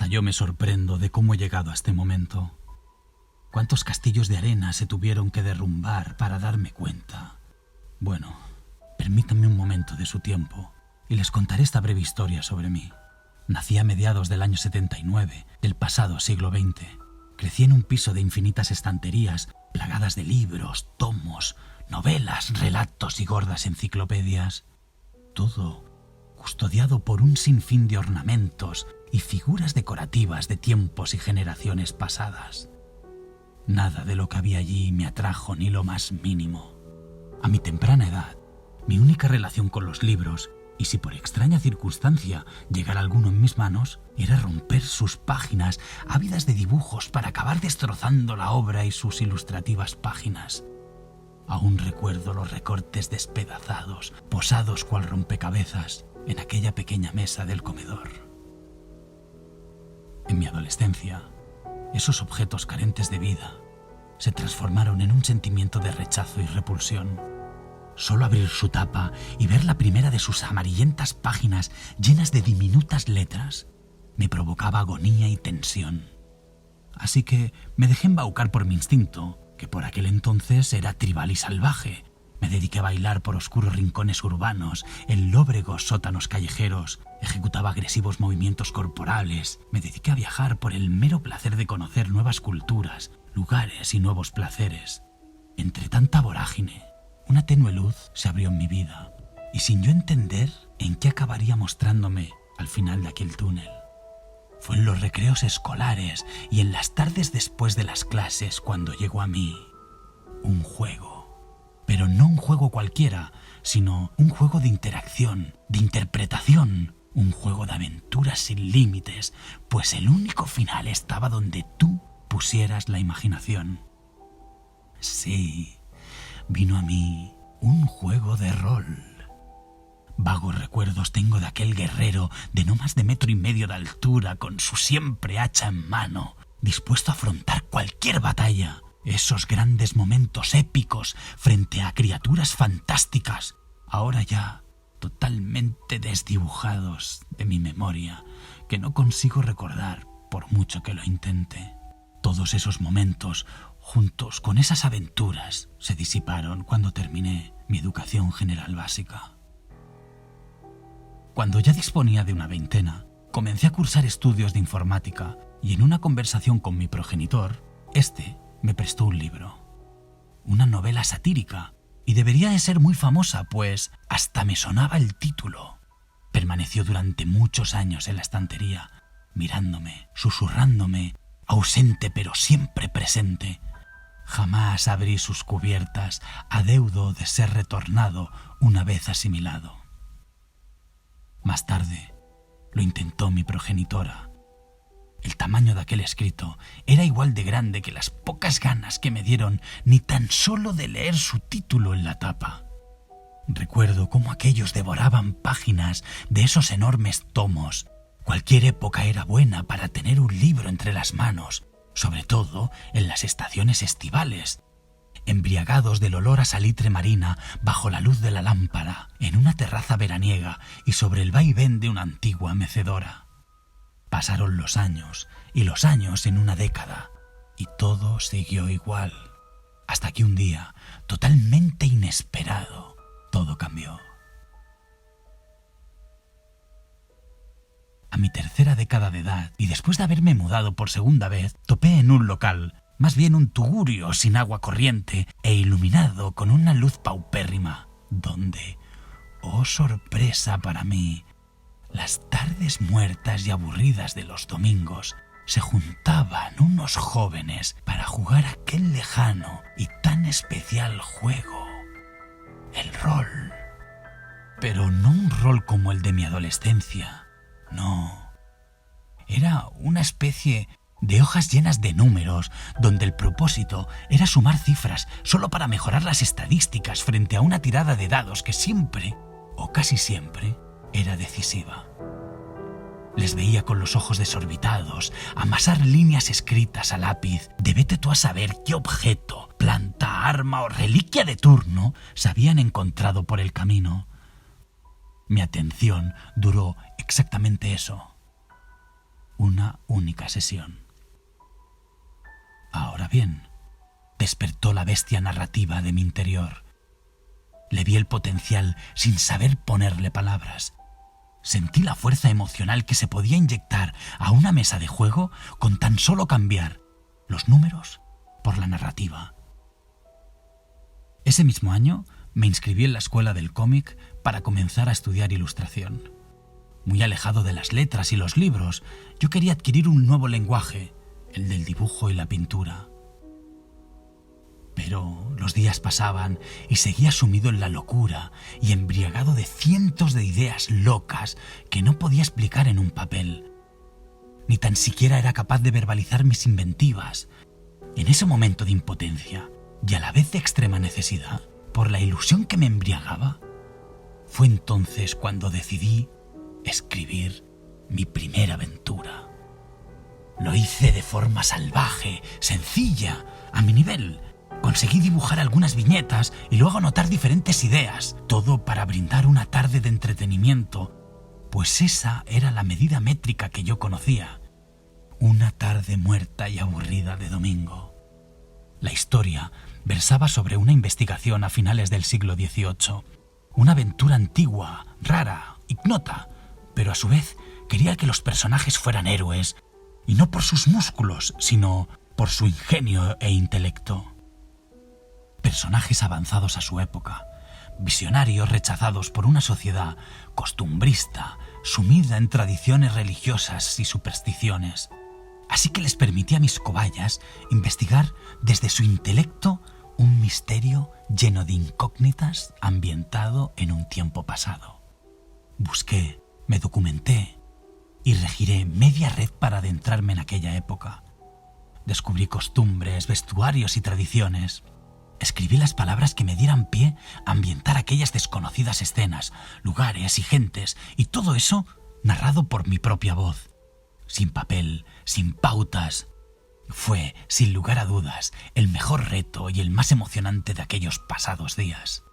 yo me sorprendo de cómo he llegado a este momento. ¿Cuántos castillos de arena se tuvieron que derrumbar para darme cuenta? Bueno, permítanme un momento de su tiempo y les contaré esta breve historia sobre mí. Nací a mediados del año 79 del pasado siglo XX. Crecí en un piso de infinitas estanterías plagadas de libros, tomos, novelas, relatos y gordas enciclopedias. Todo custodiado por un sinfín de ornamentos y figuras decorativas de tiempos y generaciones pasadas. Nada de lo que había allí me atrajo ni lo más mínimo. A mi temprana edad, mi única relación con los libros, y si por extraña circunstancia llegara alguno en mis manos, era romper sus páginas ávidas de dibujos para acabar destrozando la obra y sus ilustrativas páginas. Aún recuerdo los recortes despedazados, posados cual rompecabezas, en aquella pequeña mesa del comedor. En mi adolescencia, esos objetos carentes de vida se transformaron en un sentimiento de rechazo y repulsión. Solo abrir su tapa y ver la primera de sus amarillentas páginas llenas de diminutas letras me provocaba agonía y tensión. Así que me dejé embaucar por mi instinto, que por aquel entonces era tribal y salvaje. Me dediqué a bailar por oscuros rincones urbanos, en lóbregos sótanos callejeros, ejecutaba agresivos movimientos corporales, me dediqué a viajar por el mero placer de conocer nuevas culturas, lugares y nuevos placeres. Entre tanta vorágine, una tenue luz se abrió en mi vida, y sin yo entender en qué acabaría mostrándome al final de aquel túnel. Fue en los recreos escolares y en las tardes después de las clases cuando llegó a mí un juego. Pero no un juego cualquiera, sino un juego de interacción, de interpretación, un juego de aventuras sin límites, pues el único final estaba donde tú pusieras la imaginación. Sí, vino a mí un juego de rol. Vagos recuerdos tengo de aquel guerrero de no más de 1,5 metros de altura, con su siempre hacha en mano, dispuesto a afrontar cualquier batalla. Esos grandes momentos épicos frente a criaturas fantásticas, ahora ya totalmente desdibujados de mi memoria, que no consigo recordar por mucho que lo intente. Todos esos momentos, juntos con esas aventuras, se disiparon cuando terminé mi educación general básica. Cuando ya disponía de una veintena, comencé a cursar estudios de informática y en una conversación con mi progenitor, me prestó un libro, una novela satírica, y debería de ser muy famosa, pues hasta me sonaba el título. Permaneció durante muchos años en la estantería, mirándome, susurrándome, ausente pero siempre presente. Jamás abrí sus cubiertas, adeudo de ser retornado una vez asimilado. Más tarde, lo intentó mi progenitora. El tamaño de aquel escrito era igual de grande que las pocas ganas que me dieron ni tan solo de leer su título en la tapa. Recuerdo cómo aquellos devoraban páginas de esos enormes tomos. Cualquier época era buena para tener un libro entre las manos, sobre todo en las estaciones estivales, embriagados del olor a salitre marina bajo la luz de la lámpara, en una terraza veraniega y sobre el vaivén de una antigua mecedora. Pasaron los años y los años en una década, y todo siguió igual, hasta que un día, totalmente inesperado, todo cambió. A mi tercera década de edad, y después de haberme mudado por segunda vez, topé en un local, más bien un tugurio sin agua corriente e iluminado con una luz paupérrima, donde, oh sorpresa para mí, las tardes muertas y aburridas de los domingos se juntaban unos jóvenes para jugar aquel lejano y tan especial juego, el rol. Pero no un rol como el de mi adolescencia, no. Era una especie de hojas llenas de números, donde el propósito era sumar cifras solo para mejorar las estadísticas frente a una tirada de dados que siempre, o casi siempre, era decisiva. Les veía con los ojos desorbitados amasar líneas escritas a lápiz de vete tú a saber qué objeto, planta, arma o reliquia de turno se habían encontrado por el camino. Mi atención duró exactamente eso. una única sesión. Ahora bien, despertó la bestia narrativa de mi interior. Le vi el potencial sin saber ponerle palabras. Sentí la fuerza emocional que se podía inyectar a una mesa de juego con tan solo cambiar los números por la narrativa. Ese mismo año me inscribí en la escuela del cómic para comenzar a estudiar ilustración. Muy alejado de las letras y los libros, yo quería adquirir un nuevo lenguaje, el del dibujo y la pintura. Pero los días pasaban y seguía sumido en la locura y embriagado de cientos de ideas locas que no podía explicar en un papel. Ni tan siquiera era capaz de verbalizar mis inventivas. En ese momento de impotencia y a la vez de extrema necesidad, por la ilusión que me embriagaba, fue entonces cuando decidí escribir mi primera aventura. Lo hice de forma salvaje, sencilla, a mi nivel. Conseguí dibujar algunas viñetas y luego anotar diferentes ideas, todo para brindar una tarde de entretenimiento, pues esa era la medida métrica que yo conocía. Una tarde muerta y aburrida de domingo. La historia versaba sobre una investigación a finales del siglo XVIII, una aventura antigua, rara, ignota, pero a su vez quería que los personajes fueran héroes, y no por sus músculos, sino por su ingenio e intelecto. Personajes avanzados a su época, visionarios rechazados por una sociedad costumbrista, sumida en tradiciones religiosas y supersticiones. Así que les permití a mis cobayas investigar desde su intelecto un misterio lleno de incógnitas ambientado en un tiempo pasado. Busqué, me documenté y regiré media red para adentrarme en aquella época. Descubrí costumbres, vestuarios y tradiciones. Escribí las palabras que me dieran pie a ambientar aquellas desconocidas escenas, lugares y gentes, y todo eso narrado por mi propia voz. Sin papel, sin pautas. Fue, sin lugar a dudas, el mejor reto y el más emocionante de aquellos pasados días.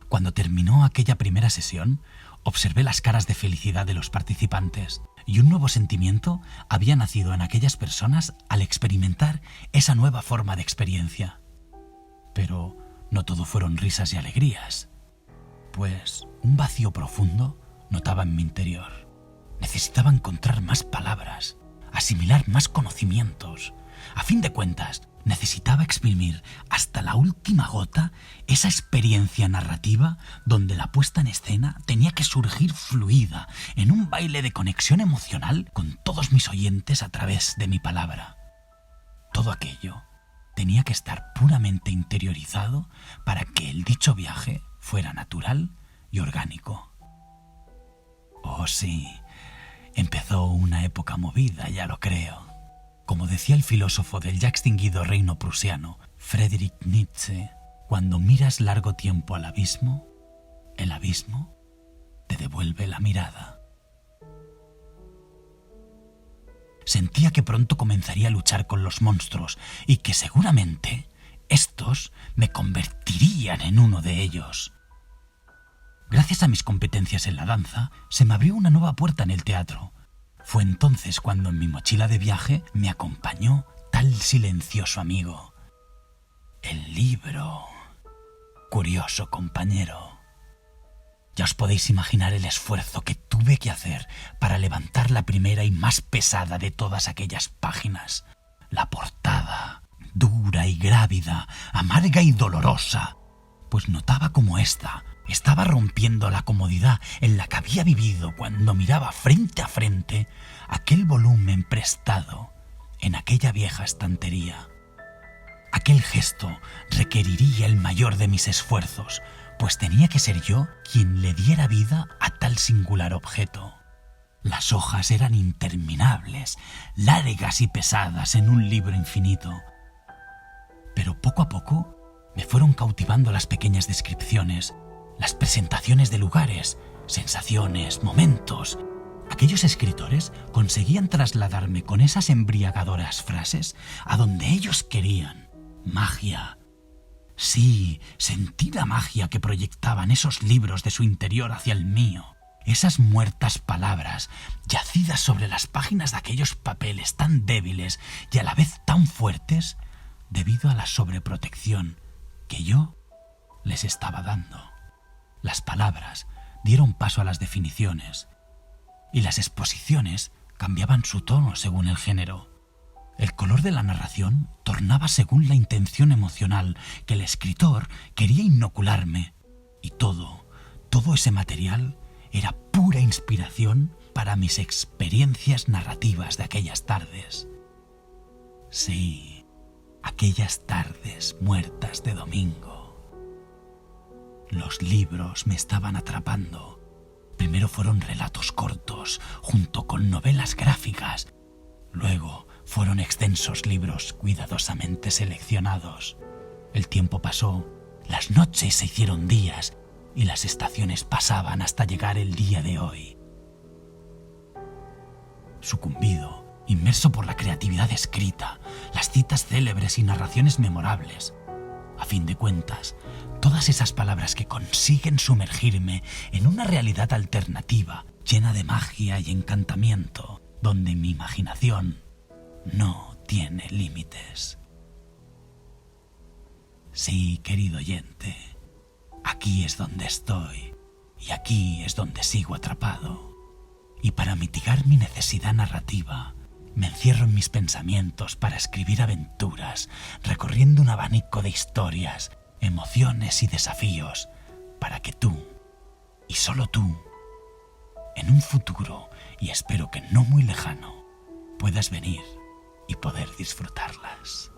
Cuando terminó aquella primera sesión, observé las caras de felicidad de los participantes, y un nuevo sentimiento había nacido en aquellas personas al experimentar esa nueva forma de experiencia. Pero no todo fueron risas y alegrías, pues un vacío profundo notaba en mi interior. Necesitaba encontrar más palabras, asimilar más conocimientos. A fin de cuentas, necesitaba exprimir hasta la última gota esa experiencia narrativa donde la puesta en escena tenía que surgir fluida en un baile de conexión emocional con todos mis oyentes a través de mi palabra. Todo aquello tenía que estar puramente interiorizado para que el dicho viaje fuera natural y orgánico. Oh sí, empezó una época movida, ya lo creo. Como decía el filósofo del ya extinguido reino prusiano, Friedrich Nietzsche, cuando miras largo tiempo al abismo, el abismo te devuelve la mirada. Sentía que pronto comenzaría a luchar con los monstruos y que seguramente estos me convertirían en uno de ellos. Gracias a mis competencias en la danza, se me abrió una nueva puerta en el teatro. Fue entonces cuando en mi mochila de viaje me acompañó tal silencioso amigo. El libro. Curioso compañero. Ya os podéis imaginar el esfuerzo que tuve que hacer para levantar la primera y más pesada de todas aquellas páginas. La portada, dura y grávida, amarga y dolorosa, pues notaba como ésta estaba rompiendo la comodidad en la que había vivido cuando miraba frente a frente aquel volumen prestado en aquella vieja estantería. Aquel gesto requeriría el mayor de mis esfuerzos, pues tenía que ser yo quien le diera vida a tal singular objeto. Las hojas eran interminables, largas y pesadas en un libro infinito. Pero poco a poco me fueron cautivando las pequeñas descripciones, las presentaciones de lugares, sensaciones, momentos. Aquellos escritores conseguían trasladarme con esas embriagadoras frases a donde ellos querían. Magia. Sí, sentí la magia que proyectaban esos libros de su interior hacia el mío. esas muertas palabras yacidas sobre las páginas de aquellos papeles tan débiles y a la vez tan fuertes debido a la sobreprotección que yo les estaba dando. Las palabras dieron paso a las definiciones y las exposiciones cambiaban su tono según el género. El color de la narración tornaba según la intención emocional que el escritor quería inocularme, y todo ese material era pura inspiración para mis experiencias narrativas de aquellas tardes. Sí, aquellas tardes muertas de domingo. Los libros me estaban atrapando. Primero fueron relatos cortos, junto con novelas gráficas. Luego fueron extensos libros cuidadosamente seleccionados. El tiempo pasó, las noches se hicieron días y las estaciones pasaban hasta llegar el día de hoy. Sucumbido, inmerso por la creatividad escrita, las citas célebres y narraciones memorables. A fin de cuentas, todas esas palabras que consiguen sumergirme en una realidad alternativa, llena de magia y encantamiento, donde mi imaginación no tiene límites. Sí, querido oyente, aquí es donde estoy y aquí es donde sigo atrapado. Y para mitigar mi necesidad narrativa, me encierro en mis pensamientos para escribir aventuras, recorriendo un abanico de historias, emociones y desafíos, para que tú, y solo tú, en un futuro, y espero que no muy lejano, puedas venir y poder disfrutarlas.